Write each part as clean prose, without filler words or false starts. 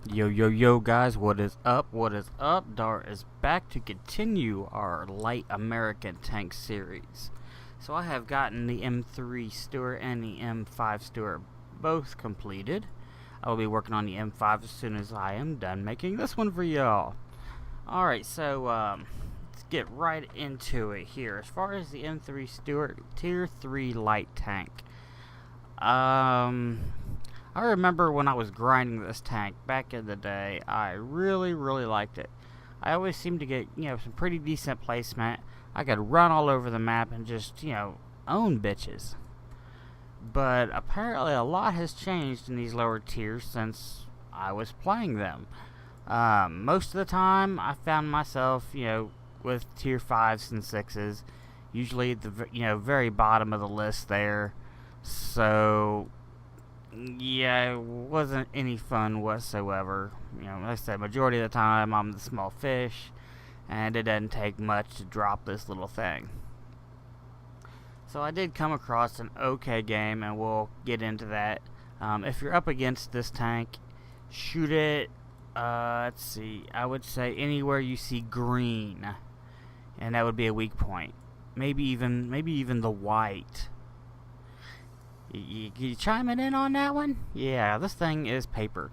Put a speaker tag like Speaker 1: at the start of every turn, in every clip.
Speaker 1: Yo guys, what is up? What is up? Dart is back to continue our light American tank series. So I have gotten the M3 Stuart and the M5 Stuart both completed. I will be working on the M5 as soon as I am done making this one for y'all. Alright, so let's get right into it here. As far as the M3 Stuart Tier 3 light tank. I remember when I was grinding this tank back in the day, I really liked it. I always seemed to get, some pretty decent placement. I could run all over the map and just, own bitches. But apparently a lot has changed in these lower tiers since I was playing them. Most of the time, I found myself, with tier 5s and 6s, usually at the, very bottom of the list there. So yeah, it wasn't any fun whatsoever. Like I said, majority of the time I'm the small fish, and it doesn't take much to drop this little thing. So I did come across an okay game, and we'll get into that. If you're up against this tank, shoot it, let's see, I would say anywhere you see green, and that would be a weak point. Maybe even the white. You chiming in on that one? Yeah, this thing is paper.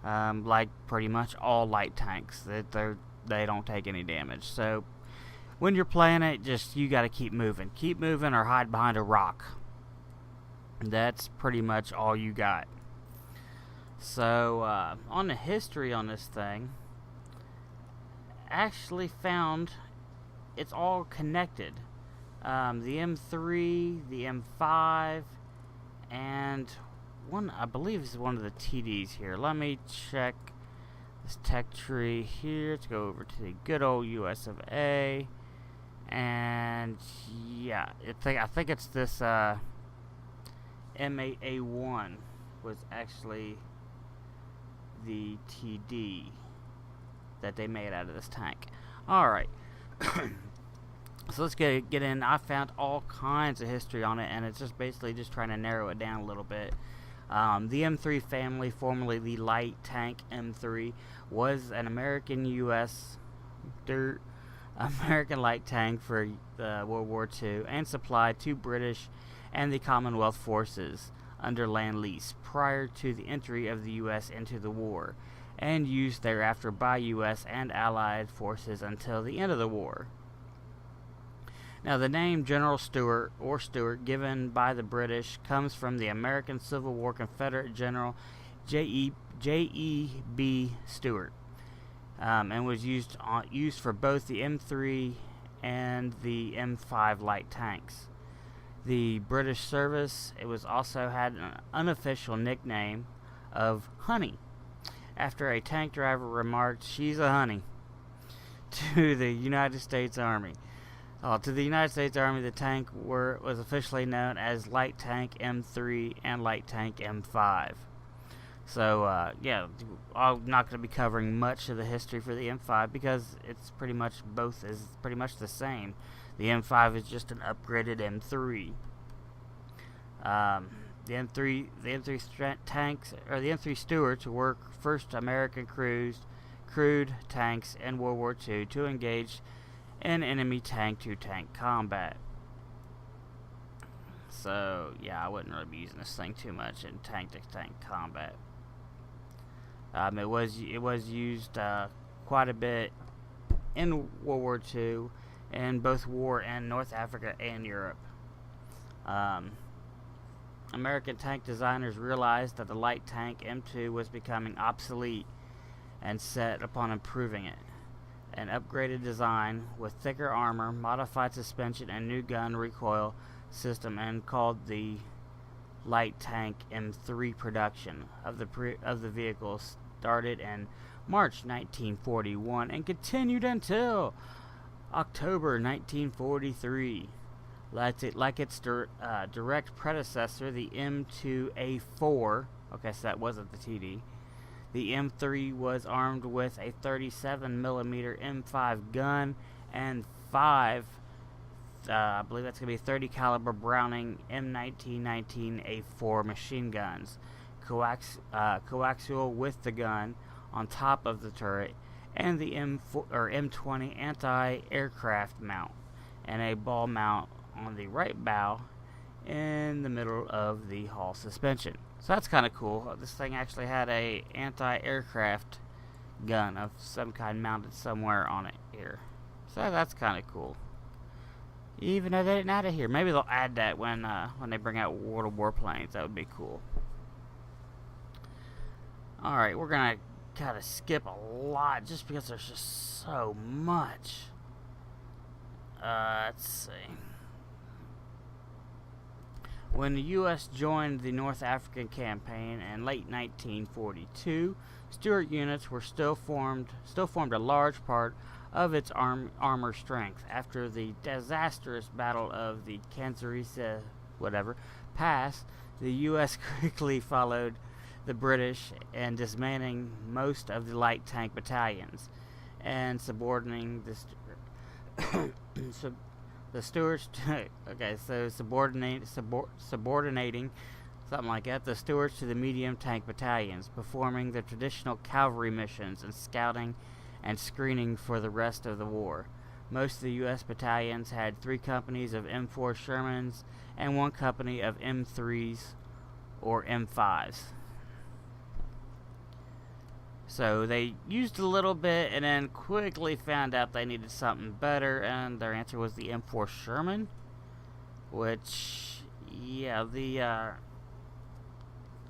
Speaker 1: Like pretty much all light tanks. They don't take any damage. So when you're playing it, you gotta keep moving. Keep moving or hide behind a rock. That's pretty much all you got. So on the history on this thing, actually found it's all connected. The M3, the M5, and one, I believe, is one of the TDs here. Let me check this tech tree here. Let's go over to the good old US of A. And yeah, I think it's this M8A1 was actually the TD that they made out of this tank. Alright. So let's get in. I found all kinds of history on it, and it's just basically just trying to narrow it down a little bit. The M3 family, formerly the light tank M3, was an American-U.S. American light tank for World War II, and supplied to British and the Commonwealth forces under land lease prior to the entry of the U.S. into the war, and used thereafter by U.S. and Allied forces until the end of the war. Now, the name General Stuart, or Stuart, given by the British, comes from the American Civil War Confederate General J.E.B. Stuart, and was used for both the M3 and the M5 light tanks. The British service, it was also had an unofficial nickname of Honey, after a tank driver remarked, "She's a honey," to the United States Army. To the United States Army, the tank was officially known as Light Tank M3 and Light Tank M5. So, yeah, I'm not going to be covering much of the history for the M5 because it's pretty much pretty much the same. The M5 is just an upgraded M3. The M3 tanks, or the M3 Stuarts, were first American crewed tanks in World War II to engage in enemy tank-to-tank combat. So, yeah, I wouldn't really be using this thing too much in tank-to-tank combat. It was used quite a bit in World War II, in both war and North Africa and Europe. American tank designers realized that the light tank M2 was becoming obsolete and set upon improving it. An upgraded design with thicker armor, modified suspension, and new gun recoil system, and called the Light Tank M3 production of the vehicle started in March 1941 and continued until October 1943. Like its direct predecessor, the M2A4. Okay, so that wasn't the TD. The M3 was armed with a 37mm M5 gun and 5, I believe that's going to be 30 caliber Browning M1919A4 machine guns, coaxial with the gun on top of the turret, and the M20 anti-aircraft mount, and a ball mount on the right bow in the middle of the hull suspension. So that's kind of cool. This thing actually had a anti-aircraft gun of some kind mounted somewhere on it here. So that's kind of cool. Even though they didn't add it here, maybe they'll add that when they bring out World of Warplanes. That would be cool. All right, we're gonna kind of skip a lot just because there's just so much. Let's see. When the U.S. joined the North African campaign in late 1942, Stuart units were still formed a large part of its armor strength. After the disastrous Battle of the Canzarese Pass, the U.S. quickly followed the British in dismantling most of the light tank battalions and subordinating the Stuarts subordinating something like that, the Stuarts to the medium tank battalions, performing the traditional cavalry missions and scouting and screening for the rest of the war. Most of the U.S. battalions had 3 companies of M4 Shermans and 1 company of M3s or M5s. So they used a little bit and then quickly found out they needed something better, and their answer was the M4 Sherman, which, yeah, the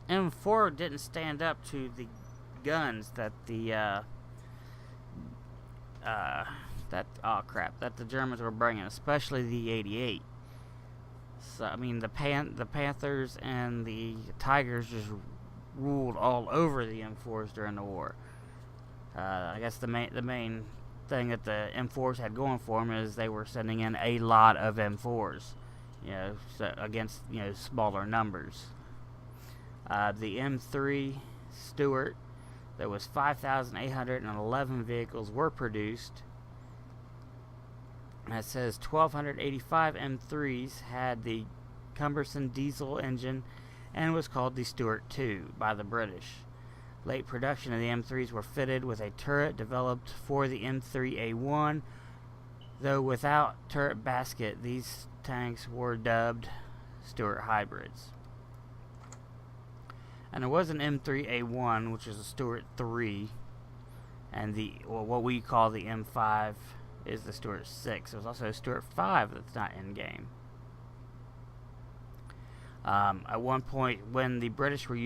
Speaker 1: M4 didn't stand up to the guns that the that the Germans were bringing, especially the 88. So I mean, the Panthers and the Tigers just ruled all over the M4s during the war. I guess the main thing that the M4s had going for them is they were sending in a lot of M4s, so against smaller numbers. The M3 Stuart, there was 5,811 vehicles were produced. And it says 1,285 M3s had the cumbersome diesel engine and was called the Stuart II by the British. Late production of the M3s were fitted with a turret developed for the M3A1, though without turret basket. These tanks were dubbed Stuart hybrids. And there was an M3A1, which is a Stuart III, and what we call the M5 is the Stuart 6. There's also a Stuart 5 that's not in game. At one point, when the British were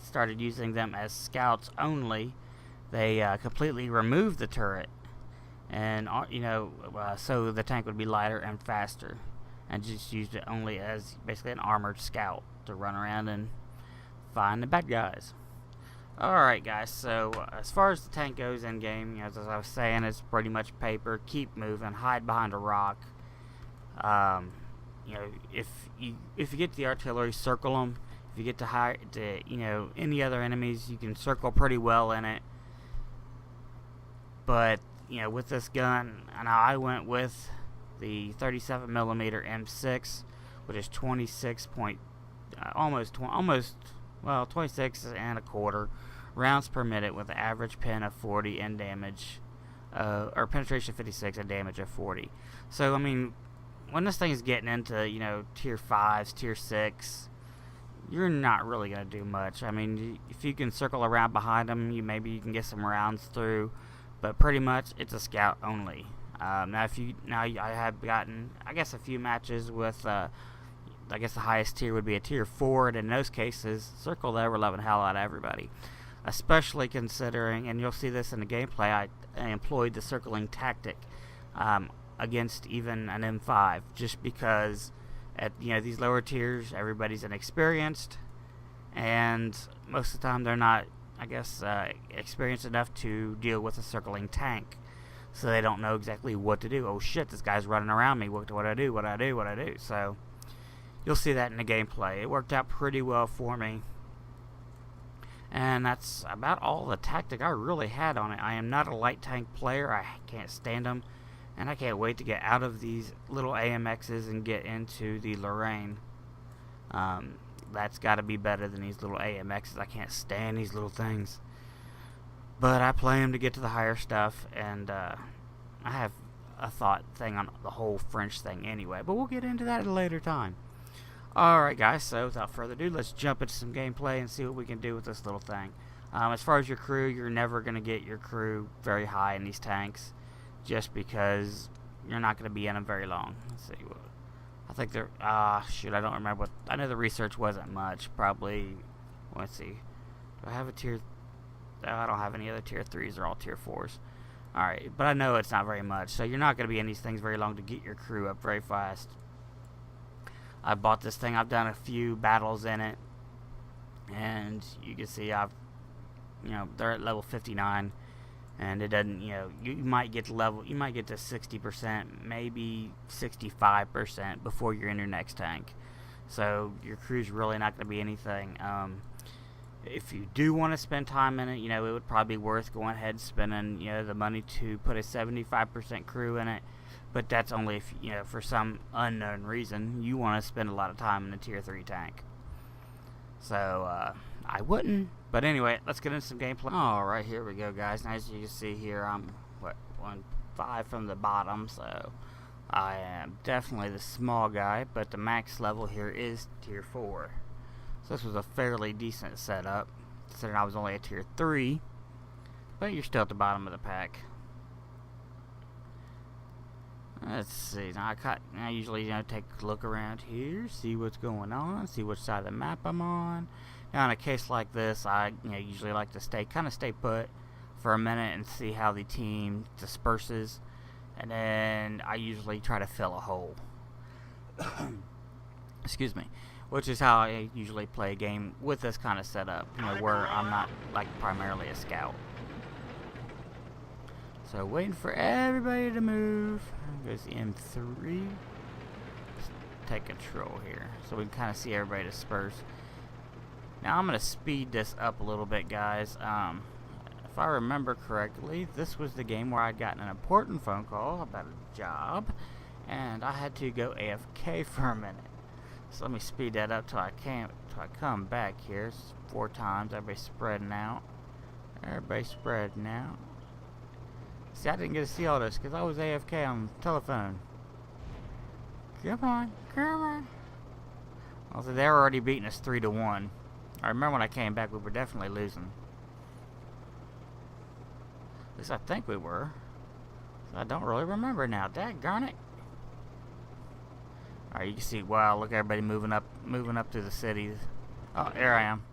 Speaker 1: started using them as scouts only, they completely removed the turret, and so the tank would be lighter and faster, and just used it only as basically an armored scout to run around and find the bad guys. Alright guys, so as far as the tank goes in game, as I was saying, it's pretty much paper. Keep moving, hide behind a rock. If you get the artillery, circle them. If you get to any other enemies, you can circle pretty well in it. But with this gun, and I went with the 37mm M6, which is 26 and a quarter rounds per minute, with an average pen of 40 and damage, or penetration of 56 and damage of 40. So I mean, when this thing is getting into tier 5s, tier 6, you're not really gonna do much. I mean, if you can circle around behind them, maybe you can get some rounds through, but pretty much it's a scout only. I have gotten, I guess, a few matches with. I guess the highest tier would be a tier 4, and in those cases, circle there, we're loving hell out of everybody. Especially considering, and you'll see this in the gameplay, I employed the circling tactic against even an M5, just because at these lower tiers, everybody's inexperienced, and most of the time they're not, I guess, experienced enough to deal with a circling tank. So they don't know exactly what to do. Oh shit, this guy's running around me. What do I do? So you'll see that in the gameplay. It worked out pretty well for me. And that's about all the tactic I really had on it. I am not a light tank player. I can't stand them. And I can't wait to get out of these little AMXs and get into the Lorraine. That's got to be better than these little AMXs. I can't stand these little things. But I play them to get to the higher stuff, and I have a thought thing on the whole French thing anyway, but we'll get into that at a later time. Alright guys, so without further ado, let's jump into some gameplay and see what we can do with this little thing. As far as your crew, you're never going to get your crew very high in these tanks, just because you're not going to be in them very long. Let's see. I think they're, shoot, I don't remember what, I know the research wasn't much, probably, let's see. Do I have a tier, I don't have any other tier 3s, they're all tier 4s. Alright, but I know it's not very much, so you're not going to be in these things very long to get your crew up very fast. I bought this thing, I've done a few battles in it, and you can see they're at level 59, and it doesn't, you might get to 60%, maybe 65% before you're in your next tank. So your crew's really not going to be anything. If you do want to spend time in it, it would probably be worth going ahead and spending, the money to put a 75% crew in it. But that's only if, for some unknown reason, you want to spend a lot of time in a tier 3 tank. So, I wouldn't. But anyway, let's get into some gameplay. Alright, here we go, guys. Now, as you can see here, I'm, 1-5 from the bottom, so I am definitely the small guy, but the max level here is tier 4. So this was a fairly decent setup, considering I was only a tier 3, but you're still at the bottom of the pack. Let's see. Now I usually take a look around here, see what's going on, see which side of the map I'm on. Now in a case like this, I usually like to stay put for a minute and see how the team disperses, and then I usually try to fill a hole. Excuse me. Which is how I usually play a game with this kind of setup, where I'm not primarily a scout. So waiting for everybody to move. There goes the M3. Let's take control here so we can kind of see everybody disperse. Now I'm going to speed this up a little bit, guys. If I remember correctly, this was the game where I'd gotten an important phone call about a job, and I had to go AFK for a minute. So let me speed that up till I come back here. It's 4 times. Everybody's spreading out. Everybody's spreading out. See, I didn't get to see all this because I was AFK on the telephone. Come on, come on. Also, they were already beating us 3-1. I remember when I came back, we were definitely losing. At least I think we were. So I don't really remember now. Daggone it. Alright, you can see, wow, look, everybody moving up through the cities. Oh, there I am.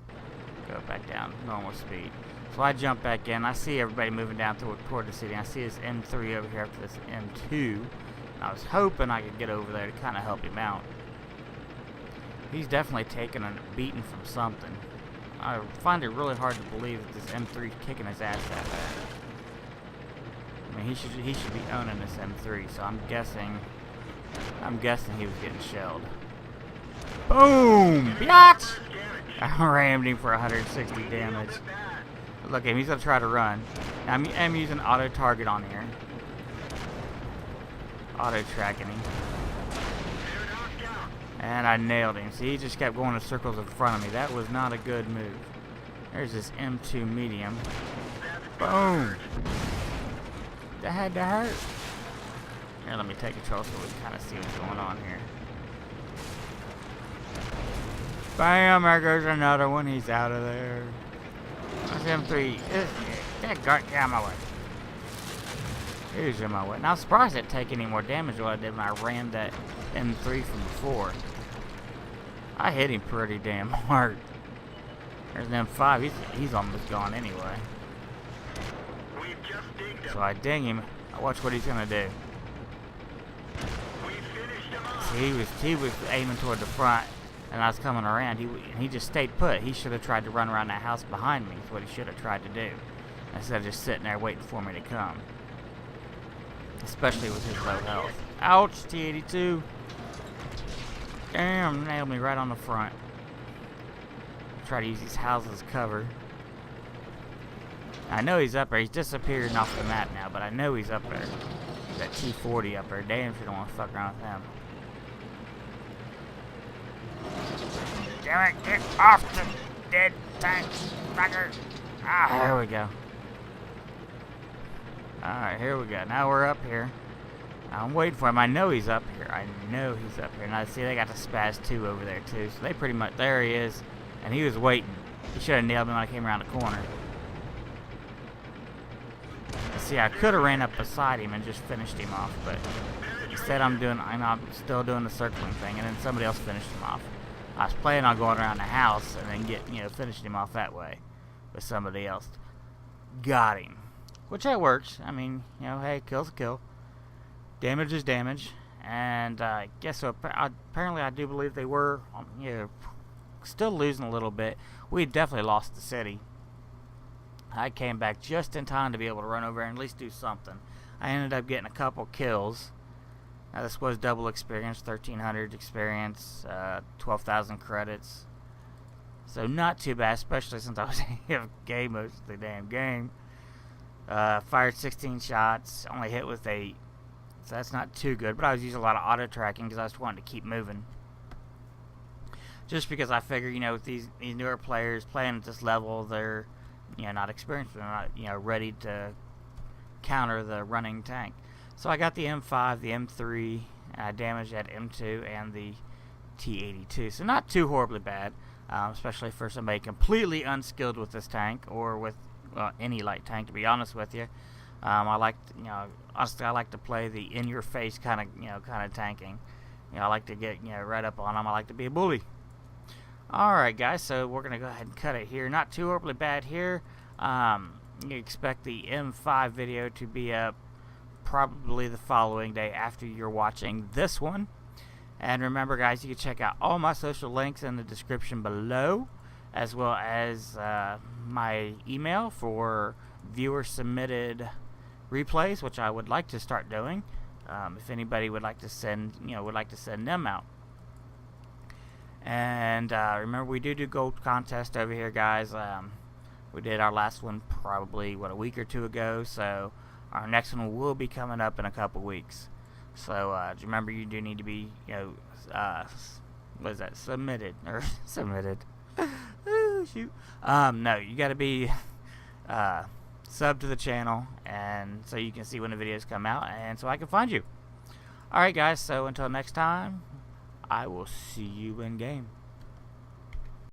Speaker 1: Go back down, normal speed. So I jump back in. I see everybody moving down toward the city. I see this M3 over here after this M2. And I was hoping I could get over there to kind of help him out. He's definitely taking a beating from something. I find it really hard to believe that this M3's kicking his ass that bad. I mean, he should be owning this M3. So I'm guessing he was getting shelled. Boom! Biatch! I rammed him for 160 damage. Look at him, he's gonna try to run. Now, I'm using auto target on here. Auto tracking him. And I nailed him. See, he just kept going in circles in front of me. That was not a good move. There's this M2 medium. Boom! That had to hurt. Here, let me take control so we can kind of see what's going on here. Bam! There goes another one. He's out of there. That's M3. Get out of my way. He's in my way. Now, I'm surprised it didn't take any more damage than what I did when I rammed that M3 from before. I hit him pretty damn hard. There's an M5. He's almost gone anyway. So I ding him. I watch what he's gonna do. See, he was aiming toward the front, and I was coming around. He just stayed put. He should have tried to run around that house behind me. That's what he should have tried to do, instead of just sitting there waiting for me to come. Especially with his low health. Ouch, T82. Damn, nailed me right on the front. Try to use these houses as cover. I know he's up there. He's disappearing off the map now, but I know he's up there. That T40 up there. Damn sure don't want to fuck around with him. Damn it, get off the dead tank, fucker. Ah, there we go. Alright, here we go. Now we're up here. I'm waiting for him. I know he's up here. I know he's up here. And I see they got the Spaz 2 over there, too. So they pretty much... There he is. And he was waiting. He should have nailed me when I came around the corner. See, I could have ran up beside him and just finished him off. But instead, I'm still doing the circling thing. And then somebody else finished him off. I was planning on going around the house and then finishing him off that way. But somebody else got him. Which that works. I mean, hey, kill's a kill. Damage is damage. And I guess so. Apparently, I do believe they were, still losing a little bit. We definitely lost the city. I came back just in time to be able to run over and at least do something. I ended up getting a couple kills. Now, this was double experience, 1,300 experience, 12,000 credits. So not too bad, especially since I was AFK most of the damn game. Fired 16 shots, only hit with 8. So that's not too good, but I was using a lot of auto tracking because I just wanted to keep moving. Just because I figure, with these newer players playing at this level, they're not experienced, they're not ready to counter the running tank. So I got the M5, the M3, damage at M2, and the T82. So not too horribly bad, especially for somebody completely unskilled with this tank or with any light tank. To be honest with you, I like, honestly, I like to play the in-your-face kind of tanking. I like to get right up on them. I like to be a bully. Alright guys, so we're going to go ahead and cut it here. Not too horribly bad here. You expect the M5 video to be up probably the following day after you're watching this one. And remember guys, you can check out all my social links in the description below, as well as my email for viewer submitted replays, which I would like to start doing. If anybody would like to send them out. And remember, we do gold contest over here, guys. We did our last one probably a week or two ago, so our next one will be coming up in a couple weeks. So remember, you do need to be submitted or submitted. Oh, shoot. No, you got to be sub to the channel, and so you can see when the videos come out, and so I can find you. Alright guys, so until next time, I will see you in game.